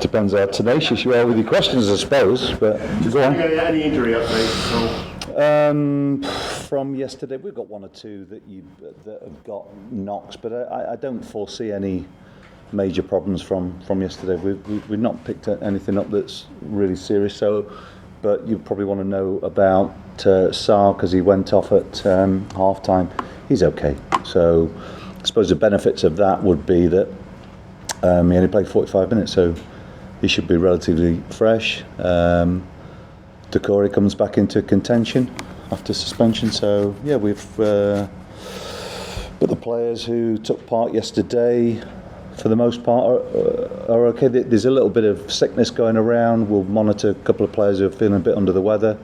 Depends how tenacious you are with your questions, I suppose. But go on. Any injury updates at all? From yesterday, we've got one or two that have got knocks, but I don't foresee any major problems from yesterday. We've not picked anything up that's really serious. So, but you probably want to know about Sarr, because he went off at half time. He's okay. So I suppose the benefits of that would be that he only played 45 minutes, so he should be relatively fresh. Decore comes back into contention after suspension, so yeah, but the players who took part yesterday, for the most part, are okay. There's a little bit of sickness going around. We'll monitor a couple of players who are feeling a bit under the weather,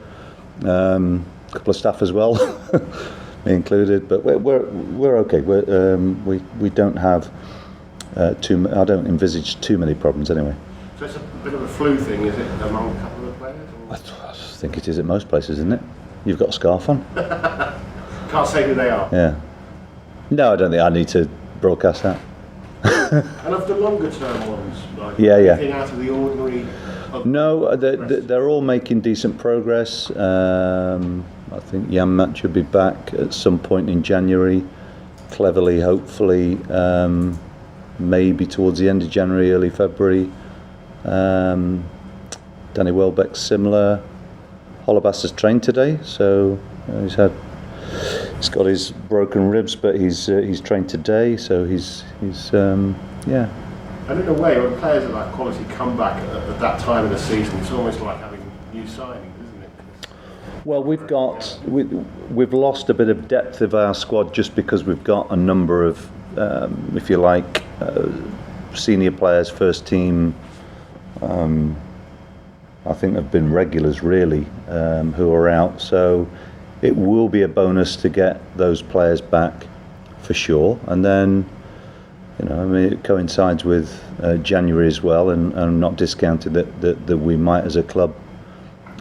a couple of staff as well, me included. But we're okay. We don't have I don't envisage too many problems anyway. So it's a bit of a flu thing, is it, among a couple of players? Or? I think it is at most places, isn't it? You've got a scarf on. Can't say who they are. Yeah. No, I don't think I need to broadcast that. And of the longer term ones, like anything out of the ordinary? No, they're all making decent progress. I think Jan should be back at some point in January. Cleverly, hopefully, maybe towards the end of January, early February. Danny Welbeck's similar. Holebas has trained today, so he's got his broken ribs, but he's trained today, so he's yeah. And in a way, when players of that quality come back at that time of the season, it's almost like having new signings, isn't it? Well, we've lost a bit of depth of our squad just because we've got a number of, if you like, senior players, first team. I think have been regulars really, who are out. So it will be a bonus to get those players back for sure. And then, it coincides with January as well, and I'm not discounting that we might as a club,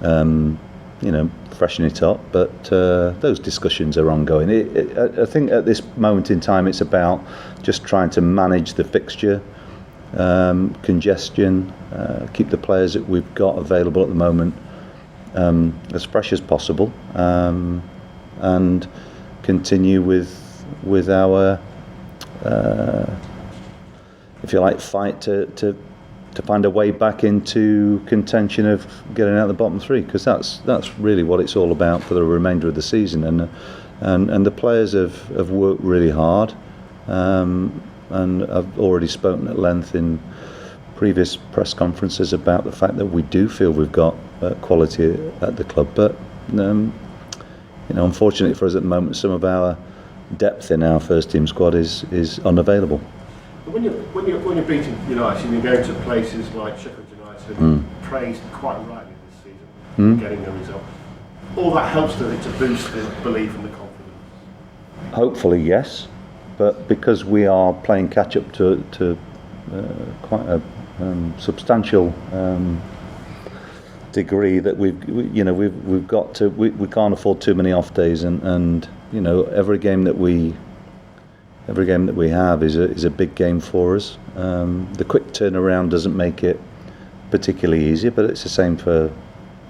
freshen it up. But those discussions are ongoing. I think at this moment in time, it's about just trying to manage the fixture congestion, keep the players that we've got available at the moment as fresh as possible, and continue with our if you like, fight to find a way back into contention of getting out of the bottom three, because that's really what it's all about for the remainder of the season. And the players have worked really hard, and I've already spoken at length in previous press conferences about the fact that we do feel we've got quality at the club, but unfortunately for us at the moment, some of our depth in our first team squad is unavailable. When you're beating United and you're going to places like Sheffield United, praised quite rightly this season, getting the result, all that helps to boost the belief and the confidence. Hopefully, yes, but because we are playing catch up to quite a substantial degree, that we've got to we can't afford too many off days, and every game that we have is a big game for us. The quick turnaround doesn't make it particularly easy, but it's the same for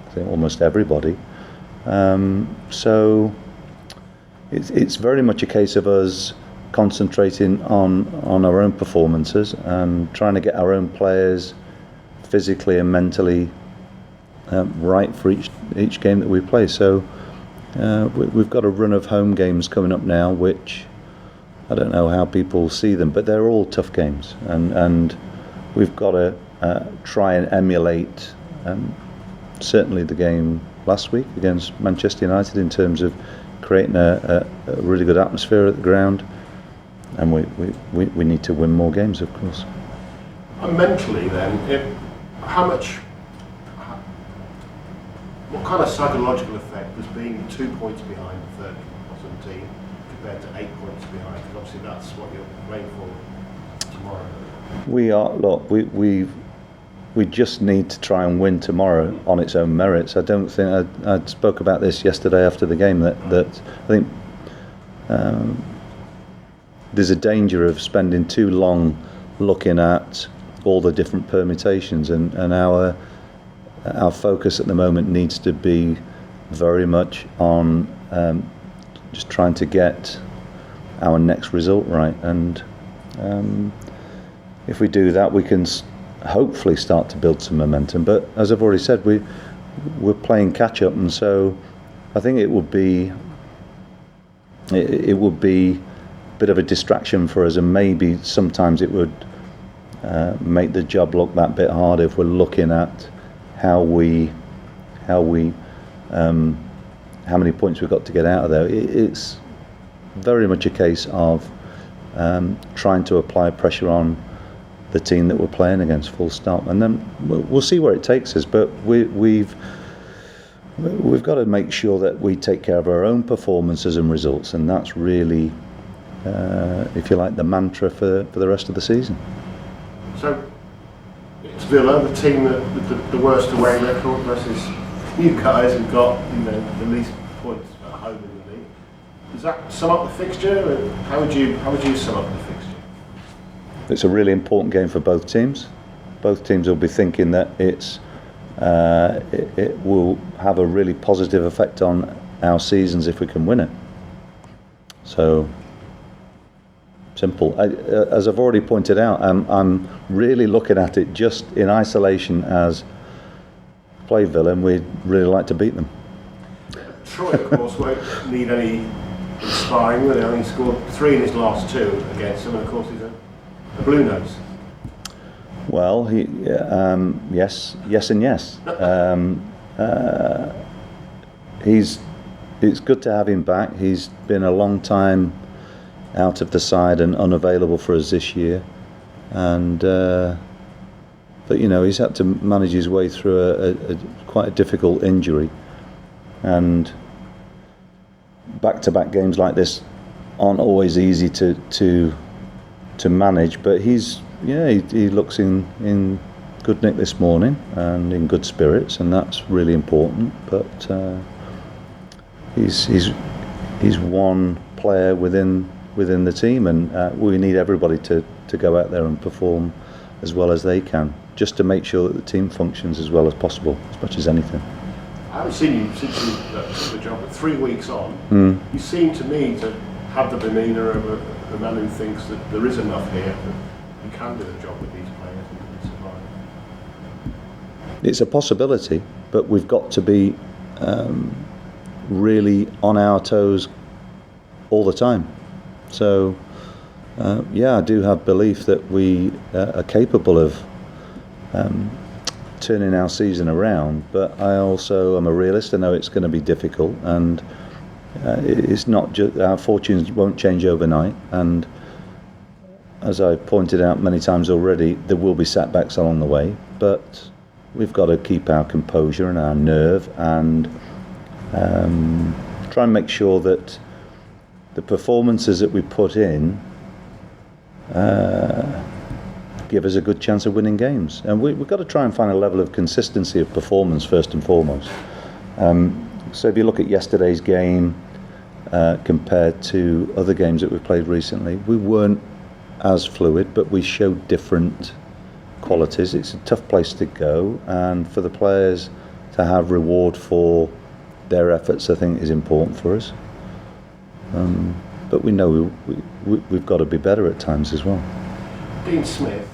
I think almost everybody. So it's very much a case of us concentrating on our own performances and trying to get our own players physically and mentally right for each game that we play. So we've got a run of home games coming up now, which I don't know how people see them, but they're all tough games, and we've got to try and emulate certainly the game last week against Manchester United in terms of creating a really good atmosphere at the ground, and we need to win more games, of course. And mentally then, what kind of psychological effect does being 2 points behind the third bottom team compared to 8 points behind? Because obviously that's what you're playing for tomorrow. We are. Look, we just need to try and win tomorrow on its own merits. I don't think I spoke about this yesterday after the game that I think there's a danger of spending too long looking at all the different permutations, and our focus at the moment needs to be very much on just trying to get our next result right, and if we do that, we can hopefully start to build some momentum. But as I've already said, we're playing catch up, and so I think it would be a bit of a distraction for us, and maybe sometimes it would make the job look that bit harder if we're looking at how many points we've got to get out of there. It's very much a case of trying to apply pressure on the team that we're playing against, full stop, and then we'll see where it takes us. But we've got to make sure that we take care of our own performances and results, and that's really, if you like, the mantra for the rest of the season. So it's Villa, the team with the worst away record, versus you guys who've got the least points at home in the league. Does that sum up the fixture? How would you sum up the fixture? It's a really important game for both teams. Both teams will be thinking that it will have a really positive effect on our seasons if we can win it. So simple. As I've already pointed out, I'm really looking at it just in isolation as play Villa, and we'd really like to beat them. Troy, of course, won't need any inspiring, will he? I mean, he scored 3 in his last 2 against them, and of course he's a blue nose. Well, yes, and yes. It's good to have him back. He's been a long time out of the side and unavailable for us this year, and but he's had to manage his way through a quite a difficult injury, and back-to-back games like this aren't always easy to manage. But he looks in good nick this morning and in good spirits, and that's really important. But he's one player within the team, and we need everybody to go out there and perform as well as they can, just to make sure that the team functions as well as possible, as much as anything. I haven't seen you since you took the job, but 3 weeks on, you seem to me to have the demeanour of a man who thinks that there is enough here, that you can do the job with these players and survive. It's a possibility, but we've got to be really on our toes all the time. So, I do have belief that we are capable of turning our season around, but I also am a realist. I know it's going to be difficult, and it's not just our fortunes won't change overnight, and as I've pointed out many times already, there will be setbacks along the way, but we've got to keep our composure and our nerve, and try and make sure that the performances that we put in give us a good chance of winning games. And we've got to try and find a level of consistency of performance first and foremost. So if you look at yesterday's game compared to other games that we've played recently, we weren't as fluid, but we showed different qualities. It's a tough place to go, and for the players to have reward for their efforts, I think, is important for us. But we know we've got to be better at times as well. Dean Smith,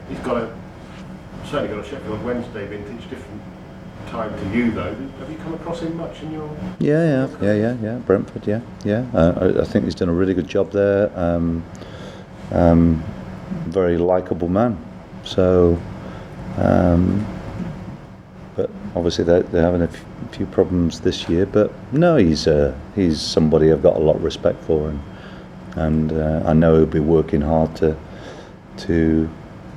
he's certainly got a Sheffield Wednesday vintage, different time to you though. Have you come across him much in your? Yeah. Brentford, yeah. I think he's done a really good job there. Very likeable man. So, but obviously they're having a few problems this year. But no, he's somebody I've got a lot of respect for, and I know he'll be working hard to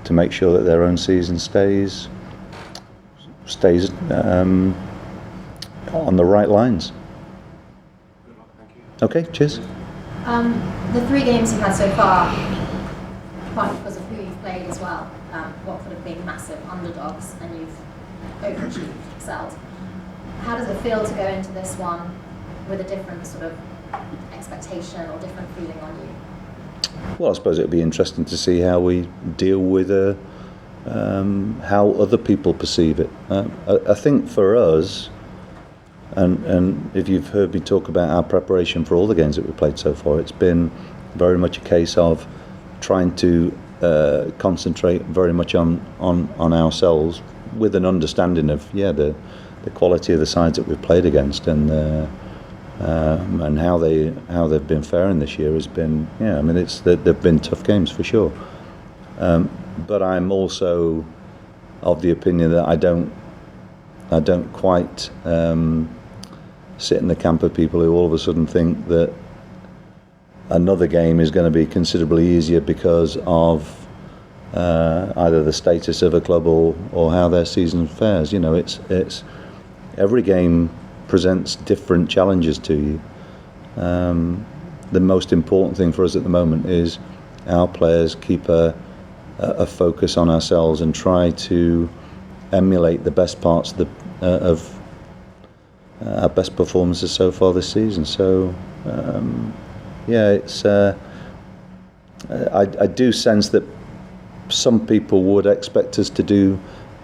make sure that their own season stays on the right lines. Good luck, thank you. Okay, cheers. The 3 games you've had so far, partly because of who you've played as well, Watford have been massive underdogs and you've overachieved, excelled. How does it feel to go into this one with a different sort of expectation or different feeling on you? Well, I suppose it'll be interesting to see how we deal with a how other people perceive it. I think for us, and if you've heard me talk about our preparation for all the games that we've played so far, it's been very much a case of trying to concentrate very much on ourselves, with an understanding of the quality of the sides that we've played against, and how they've been faring this year has been they've been tough games for sure. But I'm also of the opinion that I don't quite sit in the camp of people who all of a sudden think that another game is going to be considerably easier because of either the status of a club or how their season fares. It's every game presents different challenges to you. The most important thing for us at the moment is our players keep a focus on ourselves and try to emulate the best parts of our best performances so far this season. So it's I do sense that some people would expect us to do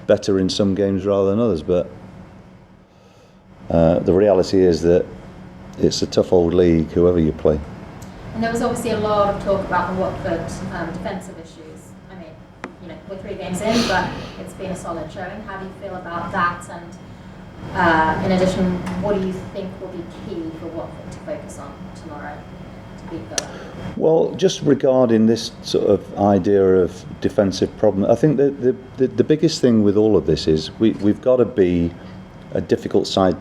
better in some games rather than others, but the reality is that it's a tough old league, whoever you play. And there was obviously a lot of talk about the Watford defensive issues. I mean, we're 3 games in, but it's been a solid showing. How do you feel about that? And in addition, what do you think will be key for Watford to focus on tomorrow to beat Villa? Well, just regarding this sort of idea of defensive problem, I think that the biggest thing with all of this is we've got to be a difficult side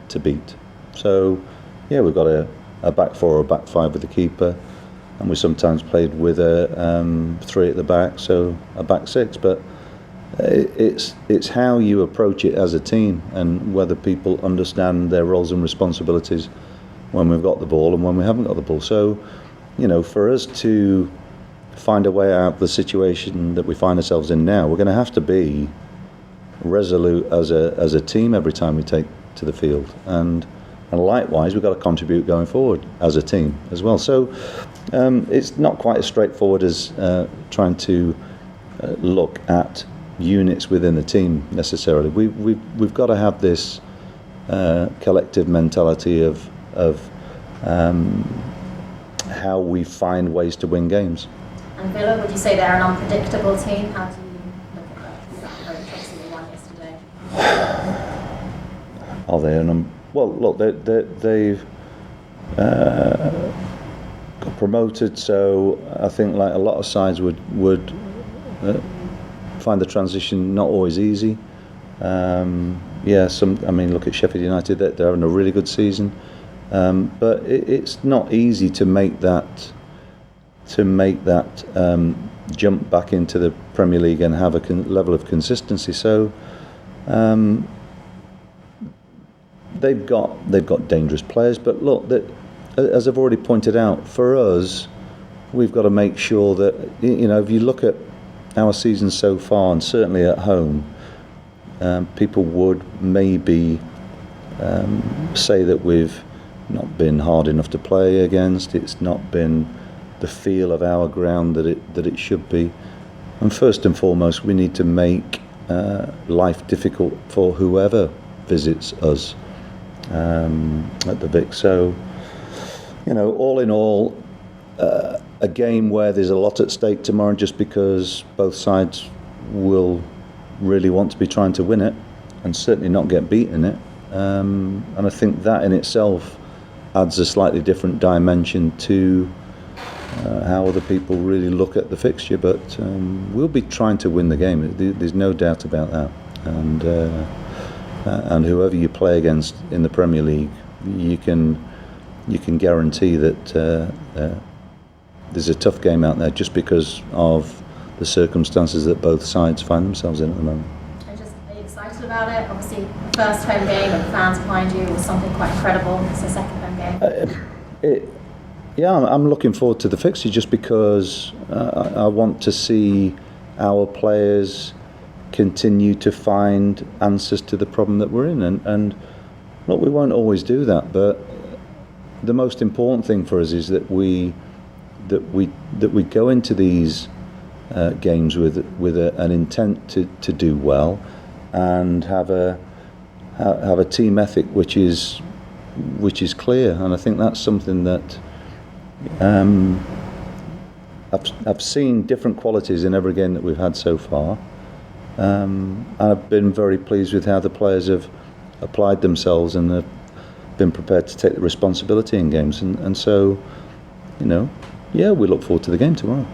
to beat. So, we've got a back 4 or a back 5 with the keeper, and we sometimes played with a 3 at the back, so a back 6. But it's how you approach it as a team, and whether people understand their roles and responsibilities when we've got the ball and when we haven't got the ball. So, for us to find a way out of the situation that we find ourselves in now, we're going to have to be resolute as a team every time we take to the field, and likewise we've got to contribute going forward as a team as well. So it's not quite as straightforward as trying to look at units within the team necessarily. We've got to have this collective mentality of how we find ways to win games. And Villa, would you say they're an unpredictable team? How do you look at that approach? Obviously they won yesterday. Are they well, look, they've got promoted, so I think like a lot of sides would find the transition not always easy. Look at Sheffield United; they're having a really good season, but it's not easy to make that jump back into the Premier League and have a level of consistency. So they've got dangerous players, but look, as I've already pointed out, for us, we've got to make sure that if you look at our season so far, and certainly at home, people would maybe say that we've not been hard enough to play against. It's not been the feel of our ground that it should be. And first and foremost, we need to make life difficult for whoever visits us at the Vic. So, all in all, a game where there's a lot at stake tomorrow, just because both sides will really want to be trying to win it and certainly not get beat in it. And I think that in itself adds a slightly different dimension to how other people really look at the fixture. But we'll be trying to win the game. There's no doubt about that. And whoever you play against in the Premier League, you can guarantee that there's a tough game out there, just because of the circumstances that both sides find themselves in at the moment. Are you excited about it? Obviously, first home game and fans behind you was something quite incredible. It's a second home game. I'm looking forward to the fixture, just because I want to see our players continue to find answers to the problem that we're in. And look, we won't always do that, but the most important thing for us is that we go into these games with an intent to do well, and have a team ethic which is clear. And I think that's something that I've seen different qualities in every game that we've had so far, and I've been very pleased with how the players have applied themselves and have been prepared to take the responsibility in games. And so, we look forward to the game tomorrow.